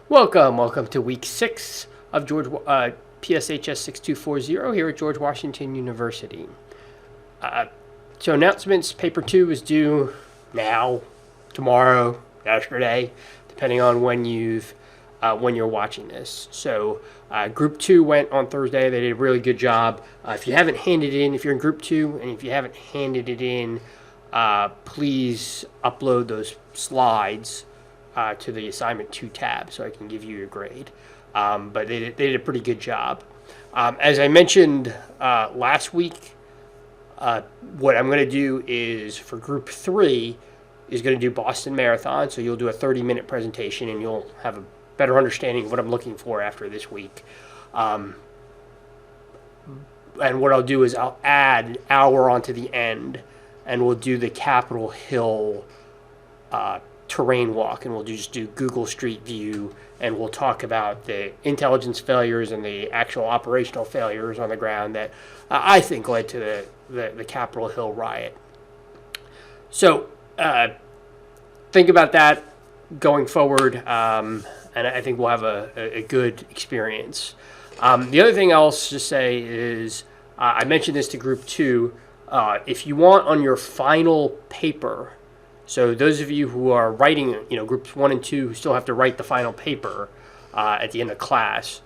Welcome to week 6 of PSHS 6240 here at George Washington University. So announcements, paper 2 is due now, tomorrow, yesterday, depending on when you're watching this. So group 2 went on Thursday. They did a really good job. If you're in group 2 and if you haven't handed it in, please upload those slides to the assignment 2 tab so I can give you your grade. But they did a pretty good job. As I mentioned last week, what I'm going to do is for group 3 is going to do Boston Marathon. So you'll do a 30-minute presentation and you'll have a better understanding of what I'm looking for after this week. And what I'll do is I'll add an hour onto the end and we'll do the Capitol Hill terrain walk, and we'll just do Google Street View, and we'll talk about the intelligence failures and the actual operational failures on the ground that I think led to the Capitol Hill riot. So think about that going forward, and I think we'll have a good experience. The other thing I'll just say is I mentioned this to group 2. If you want on your final paper, so those of you who are writing, groups 1 and 2 who still have to write the final paper at the end of class,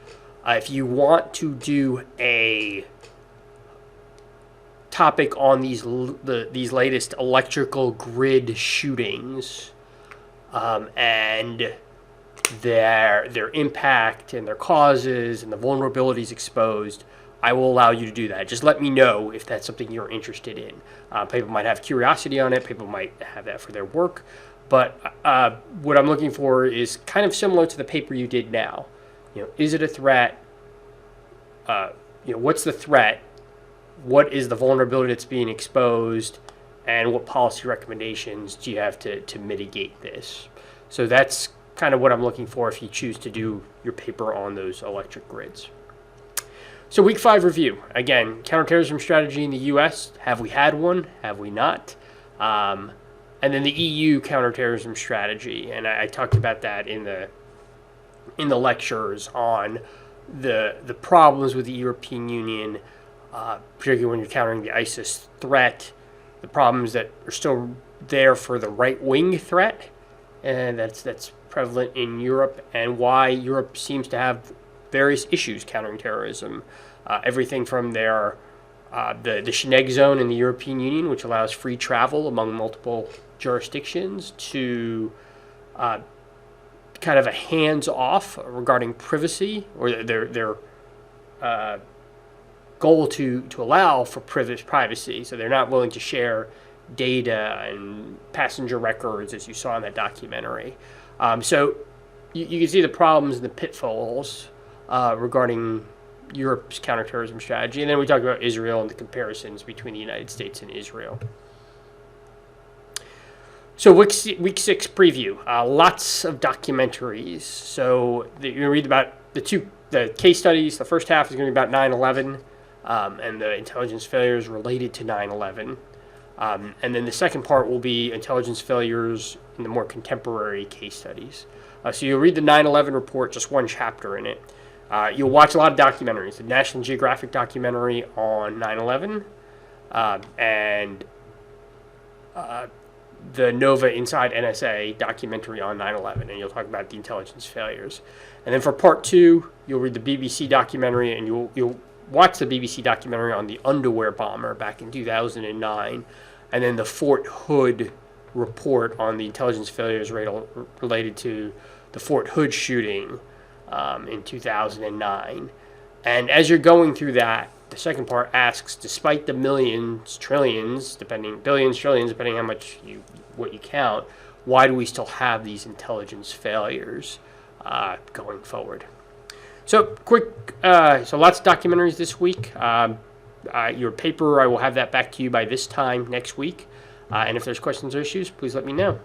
if you want to do a topic on these latest electrical grid shootings and their impact and their causes and the vulnerabilities exposed, I will allow you to do that. Just let me know if that's something you're interested in. People might have curiosity on it. People might have that for their work. But what I'm looking for is kind of similar to the paper you did now. Is it a threat? What's the threat? What is the vulnerability that's being exposed? And what policy recommendations do you have to mitigate this? So that's kind of what I'm looking for if you choose to do your paper on those electric grids. So week 5 review. Again, counterterrorism strategy in the U.S. Have we had one? Have we not? And then the EU counterterrorism strategy. And I talked about that in the lectures on the problems with the European Union, particularly when you're countering the ISIS threat, the problems that are still there for the right-wing threat, and that's prevalent in Europe, and why Europe seems to have various issues countering terrorism. Everything from the Schengen zone in the European Union, which allows free travel among multiple jurisdictions, to kind of a hands-off regarding privacy, or their goal to allow for privacy. So they're not willing to share data and passenger records, as you saw in that documentary. So you can see the problems and the pitfalls regarding Europe's counterterrorism strategy. And then we talked about Israel and the comparisons between the United States and Israel. So week 6 preview. Lots of documentaries. So you're going to read about the case studies. The first half is going to be about 9/11 and the intelligence failures related to 9/11. And then the second part will be intelligence failures in the more contemporary case studies. So you'll read the 9/11 report, just one chapter in it. You'll watch a lot of documentaries. The National Geographic documentary on 9/11 and the Nova Inside NSA documentary on 9/11, and you'll talk about the intelligence failures. And then for part 2, you'll read the BBC documentary, and you'll watch the BBC documentary on the underwear bomber back in 2009, and then the Fort Hood report on the intelligence failures related to the Fort Hood shooting in 2009. And as you're going through that, the second part asks, despite the billions, trillions, depending how much what you count, why do we still have these intelligence failures going forward? So so lots of documentaries this week. Your paper, I will have that back to you by this time next week. And if there's questions or issues, please let me know.